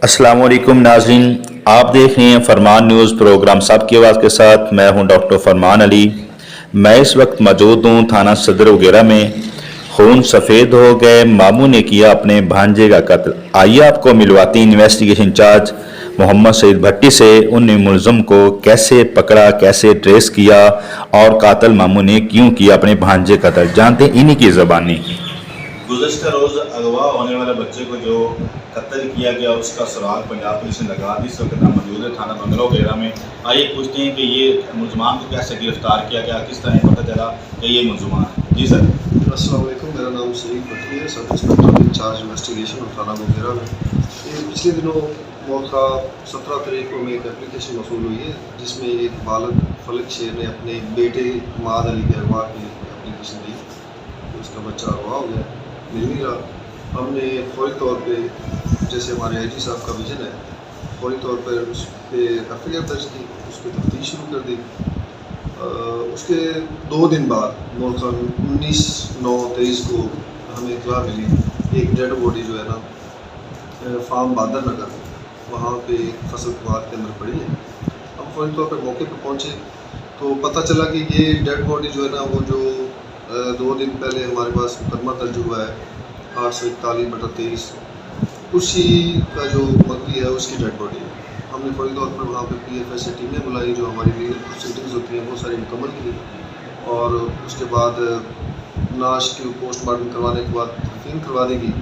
अस्सलाम वालेकुम नाज़रीन, आप देख रहे हैं फरमान न्यूज़ प्रोग्राम सबकी आवाज़ के साथ। मैं हूं डॉक्टर फरमान अली। मैं इस वक्त मौजूद हूं थाना सदर वगैरह में। खून सफ़ेद हो गए, मामू ने किया अपने भांजे का कत्ल। आइए आपको मिलवाती इन्वेस्टिगेशन इंचार्ज मोहम्मद सईद भट्टी से। उन मुलज़म को कैसे पकड़ा, कैसे ट्रेस किया और कातिल मामू ने क्यों किया अपने भांजे का कत्ल, जानते हैं इन्हीं की ज़बानी। गुज़श्ता रोज़ अगवा होने वाले बच्चे को जो कत्ल किया गया उसका सुराग पंजाब पुलिस ने लगा दी। इस वक्त हम मौजूद है थाना बंगलो वगैरह में। आइए पूछते हैं कि ये मुलजमान को कैसे गिरफ्तार किया गया, किस तरह पता चला कि ये मुलजमान है। जी सर। अस्सलाम वालेकुम, मेरा नाम सईद भट्टी है, सब इंस्पेक्टर इंचार्ज इन्वेस्टिगेशन और थाना बंगलो में। ये पिछले दिनों मौका 17 तारीख को हमें एक एप्लीकेशन मौसूल हुई है जिसमें एक बालक फलक शेर ने अपने बेटे माद अली के अगवा की एप्लीकेशन दी। तो उसका बच्चा अगवा हो गया, मिल नहीं रहा। हमने फौरी तौर पे, जैसे हमारे आईजी साहब का विजन है, फौरी तौर पर उस पर एफआईआर दर्ज की, उस पर तफ्तीश शुरू कर दी। उसके 2 दिन बाद मौका 19/9/23 को हमें इतला मिली एक डेड बॉडी जो है ना फार्म बादर नगर वहाँ पे फसल कबाद के अंदर पड़ी है। हम फौरी तौर पर मौके पर पहुँचे तो पता चला कि ये डेड बॉडी जो है ना वो जो 2 दिन पहले हमारे पास मुकदमा दर्ज हुआ है 841/23 उसी का जो मकदी है उसकी डेड बॉडी है। हमने फौरी तौर पर वहाँ पे पीएफएस से टीमें बुलाई, जो हमारी लीगल प्रोसीडिंग्स होती हैं वो सारी मुकम्मल की और उसके बाद लाश की पोस्टमार्टम करवाने के बाद तदफीन करवा दी गई।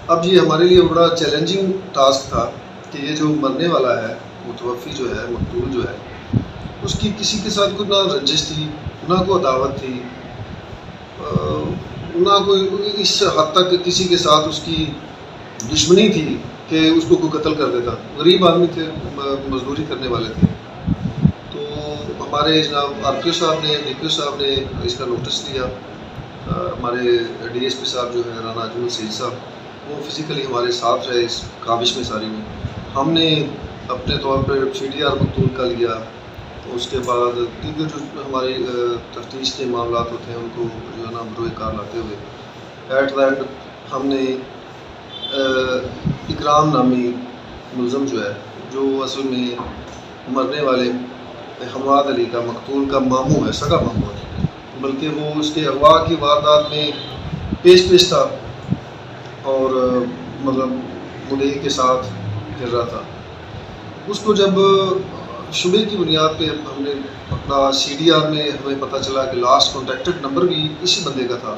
अब ये हमारे लिए बड़ा चैलेंजिंग टास्क था कि ये जो मरने वाला है, मुतवफ़ी जो है, मकतूल जो है, उसकी किसी के साथ कोई ना रंजिश थी, ना कोई अदावत थी, ना कोई इस हद तक किसी के साथ उसकी दुश्मनी थी कि उसको कोई कत्ल कर देता। गरीब आदमी थे, मजदूरी करने वाले थे। तो हमारे जनाब आरपीओ साहब ने, डीपीओ साहब ने इसका नोटिस लिया। हमारे डीएसपी साहब जो है राना अजमल सईद साहब, वो फिज़िकली हमारे साथ रहे इस काविश में सारी में। हमने अपने तौर पर सीडीआर मकतूल का लिया। तो उसके बाद दीगर जो हमारे तफ्तीश के मामलात होते हैं उनको जो है ना बरोए कार लाते हुए एट द एंड हमने इकराम नामी मुलज़म जो है, जो असल में मरने वाले हमाद अली का, मकतूल का मामू है, सगा मामू है, बल्कि वो उसके अगवा की वारदात में पेश था और मतलब मुद्दई के साथ फिर रहा था। उसको जब शुबे की बुनियाद पे हमने अपना सीडीआर में हमें पता चला कि लास्ट कॉन्टैक्टेड नंबर भी इसी बंदे का था।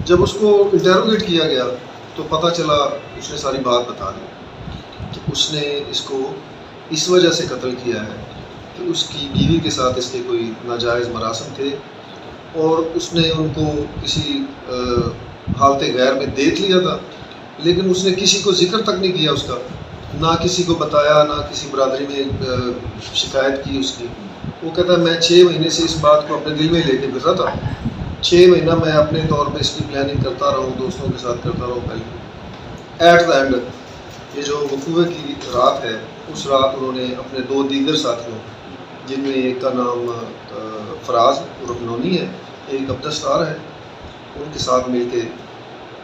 जब उसको इंटरोगेट किया गया तो पता चला, उसने सारी बात बता दी कि उसने इसको इस वजह से कत्ल किया है कि उसकी बीवी के साथ इसके कोई नाजायज़ मरासम थे और उसने उनको किसी हालत गैर में देख लिया था, लेकिन उसने किसी को जिक्र तक नहीं किया उसका, ना किसी को बताया, ना किसी बरादरी में शिकायत की उसकी। वो कहता है मैं 6 महीने से इस बात को अपने दिल में लेके फिर रहा था। 6 महीना मैं अपने तौर पे इसकी प्लानिंग करता रहा हूँ, दोस्तों के साथ करता रहा हूँ। पहले एट द एंड ये जो वकूए की रात है, उस रात उन्होंने अपने 2 दीगर साथियों, जिनमें एक का नाम फराज उर्फ नोनी है, एक अब्दस्तार है, उनके साथ मिलके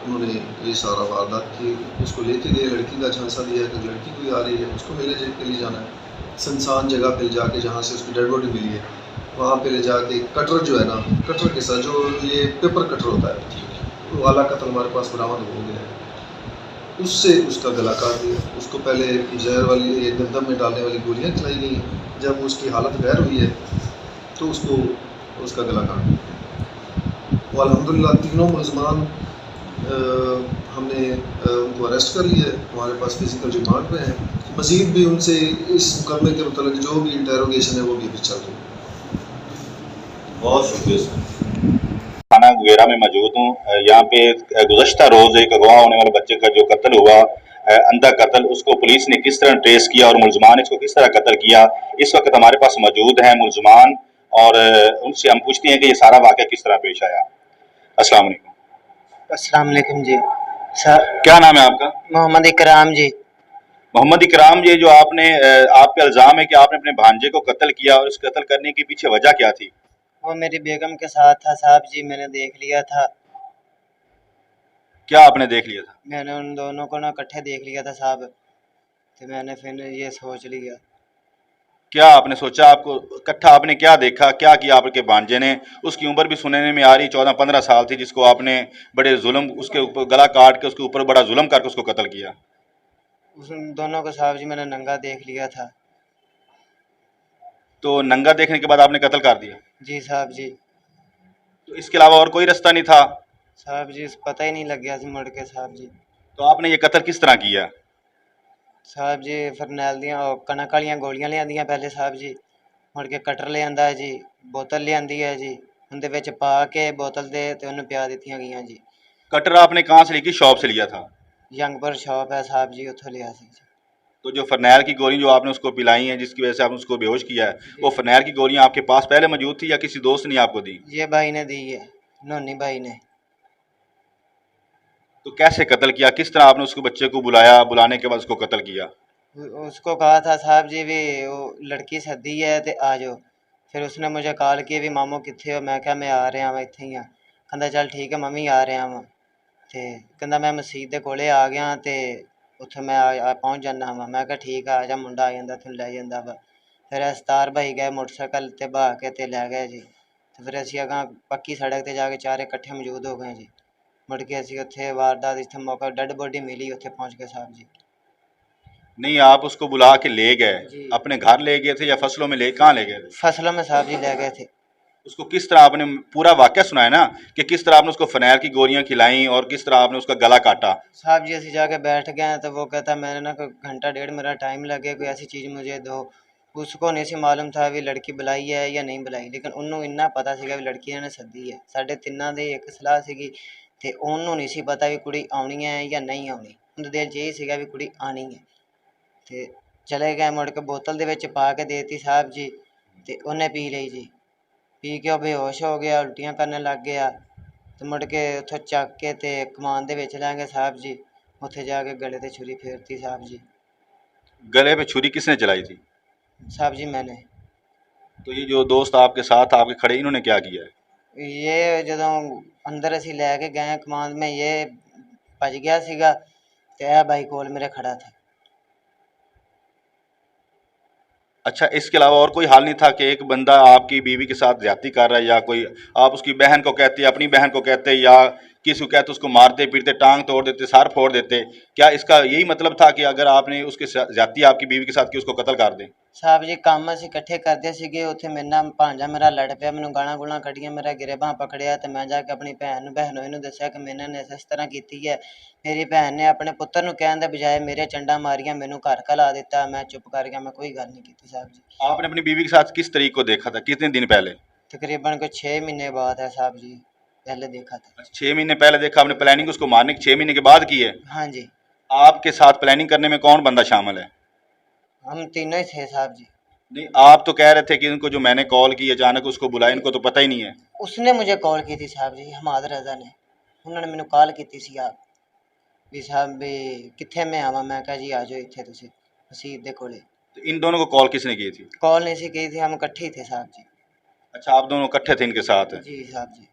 उन्होंने ये सारा वारदात की। उसको लेके गए, लड़की का झांसा दिया कि लड़की कोई आ रही है, उसको मिलने के लिए जाना है। सुनसान जगह पे जाके जहाँ से उसकी डेड बॉडी मिली है वहाँ पे ले जाके कटर जो है ना, कटर के साथ जो ये पेपर कटर होता है, वो वाला कतर हमारे पास बरामद हो गया है। उससे उसका गला काट दिया। उसको पहले जहर वाली, ये गंदम में डालने वाली गोलियाँ खिलाई गई हैं। जब उसकी हालत गैर हुई है तो उसको उसका गला काट दिया। अल्हम्दुलिल्लाह तीनों मुलजमान हमने उनको अरेस्ट कर लिया है, हमारे पास फिजिकल रिमांड पे हैं। मज़ीद भी उनसे इस मुकदमे के मतलब जो भी इंटेरोगेशन है वो भी अभी चल रही है। बहुत शुक्रिया सर। थाना वगैरह में मौजूद हूँ। यहाँ पे गुज़श्ता रोज़ एक अगवा होने वाले बच्चे का जो कत्ल हुआ, अंधा कत्ल, उसको पुलिस ने किस तरह ट्रेस किया और मुलजमान इसको किस तरह कत्ल किया, इस वक्त हमारे पास मौजूद हैं मुलजमान और उनसे हम पूछते हैं कि ये सारा वाक़या किस तरह पेश आया। अस्सलाम वालेकुम। अस्सलाम वालेकुम जी। सर, क्या नाम है आपका? मोहम्मद इकराम जी। मोहम्मद इकराम, ये जो आपने आप पे इल्ज़ाम है कि आपने अपने भांजे को कत्ल किया और उस कत्ल करने के पीछे वजह क्या थी? वो मेरी बेगम के साथ था साहब जी, मैंने देख लिया था। क्या आपने देख लिया था? मैंने उन दोनों को ना इकट्ठे देख लिया था साहब। तो मैंने फिर ये सोच लिया। क्या आपने सोचा, आपको इकट्ठा आपने क्या देखा, क्या किया आपके भांजे ने? उसकी उम्र भी सुनने में आ रही 14-15 साल थी, जिसको आपने बड़े जुल्म उसके ऊपर गला काट के उसके ऊपर बड़ा जुल्म करके उसको कत्ल किया। उन दोनों को साहब जी मैंने नंगा देख लिया था। तो नंगा देखने के बाद आपने कत्ल कर दिया? जी साहब जी। तो इसके अलावा और कोई रास्ता नहीं था? साहब जी पता ही नहीं लग गया मुड़ के साहब जी। तो आपने ये कत्ल किस तरह किया? साहब जी फरनैल दियां कनक वालियां गोलियां लियांदियां पहले साहब जी, मुड़ के कटर लियांदा है जी, बोतल लियांदी है जी, उनदे विच पा के बोतल दे ते उन्हें पिया दित्तियां गईयां जी। कटर आपने कहाँ से ली? शॉप से लिया था? यंगपुर शॉप है साहब जी, उत्थों लिया सी जी। तो जो फरनैल की गोली जो आपने उसको पिलाई हैं, जिसकी वजह से आपने उसको बेहोश किया है, वो फरनैल की गोलियां आपके पास पहले मौजूद थी या किसी दोस्त ने आपको दी? ये भाई ने दी है, नोनी भाई ने। तो कैसे कत्ल किया, किस तरह आपने उसको बच्चे को बुलाया, बुलाने के बाद उसको कत्ल किया? उसको कहा था साहब जी भी वो लड़की सदी है तो आ जाओ। फिर उसने मुझे कॉल की भी मामू कित्थे हो, मैं क्या मैं आ रहा मैं इत्थे ही हाँ। कहता चल ठीक है मम्मी आ रहा वा, तो कहता मैं मसीत के कोले आ गया तो उत्थे मैं पहुँच जाना वा। मैं क्या ठीक है आ जा, मुंडा आ जाता तैनूं लै जांदा वा। फिर अस्तार भाई गए मोटरसाइकिल ते बहा के ते लै गए जी। तो फिर असीं अगां पक्की सड़क ते जाके चारे इकट्ठे मौजूद हो गए जी। मुड़ के असीं उत्थे वारदात इत्थे मौका डेड बॉडी मिली, उत्थे पहुँच गए साहब जी। नहीं, आप उसको बुला के ले गए, जी अपने घर ले गए थे या फसलों में ले, कहाँ ले गए थे? फसलों में साहब जी ले गए थे। उसको किस तरह आपने पूरा वाकया सुनाया ना, कि किस तरह आपने उसको फरनैल की गोलियां खिलाई और किस तरह आपने उसका गला काटा? साहब जी असीं जाके बैठ गए तो वो कहता मैंने ना कोई घंटा डेढ़ मेरा टाइम लगे, कोई ऐसी चीज़ मुझे दो। उसको नहीं सी मालूम था भी लड़की बुलाई है या नहीं बुलाई, लेकिन उन्होंने इन्ना पता सीगा भी लड़की इन्होंने सद्दी है। साढ़े तिन्नां दी एक सलाह सीगी ते उन्होंने नहीं सी पता भी कुड़ी आउणी है या नहीं आउणी। उनके दिल च यही सीगा भी कुड़ी आनी है। ते चले गए, मुड़ के बोतल दे विच पा के देती साहब जी, ते उन्हें पी लई जी। पी के वो बेहोश हो गया, उल्टियां करने लग गया। तो मुड़ के उत्थों चक के ते कमान दे विच लै गए साहब जी। उत्थे जाके गले ते छुरी फेरती साहब जी। गले पे छुरी किसने चलाई थी? साहब जी मैंने। तो ये जो दोस्त आपके साथ आपके खड़े, इन्होंने क्या किया है? ये जदों अंदर असीं लै के गए कमान में, ये भज गया सीगा ते ए भाई कोल मेरे खड़ा था। अच्छा, इसके अलावा और कोई हाल नहीं था कि एक बंदा आपकी बीवी के साथ ज्यादती कर रहा है, या कोई आप उसकी बहन को कहते, अपनी बहन को कहते, या किसी को कहते उसको मारते पीटते, टांग तोड़ देते, सर फोड़ देते? क्या इसका यही मतलब था कि अगर आपने उसके ज्यादती आपकी बीवी के साथ की, उसको कत्ल कर दें? साहब जी काम असीं इकट्ठे करदे सीगे, उत्थे मेरे नाल भांजा मेरा लड़ पिया, मैनूं गालां गूलां कड्ढियां, मेरा गिरेबां पकड़िया ते मैं जाके अपनी भैन नूं बहनोई नूं दस्सिया कि मेरे ने इस तरह कीती है। मेरी भैन ने अपने पुत्तर नूं कहण दे बजाए मेरे चंडा मारियां, मैनूं घर घला दित्ता। मैं चुप कर गया, मैं कोई गल नहीं कीती साहब जी। आपने अपनी बीवी के साथ किस तरीक को देखा था, कितने दिन पहले? तकरीबन कोई 6 महीने बाद है साहब जी, पहले देखा था। 6 महीने पहले देखा आपने? प्लानिंग उसको मारने की 6 महीने के बाद की है? हाँ जी। आपके साथ प्लानिंग करने में कौन बंदा शामिल है? हम तीनों ही थे साहब जी। नहीं, आप तो कह रहे थे कि इनको जो मैंने कॉल की अचानक उसको बुलाया, इनको तो पता ही नहीं है। उसने मुझे कॉल की थी साहब जी, हमाद रजा ने। उन्होंने मैनूं कॉल की सी आप भी साहब भी कित्थे मैं आवां। मैं कहा जी आ जाओ इत्थे तुसीं मसीत दे कोले। तो इन दोनों को कॉल किसने की थी? कॉल नहीं सी की थी, हम इकट्ठे ही थे साहब जी। अच्छा, आप दोनों इकट्ठे थे इनके साथ? जी साहब जी।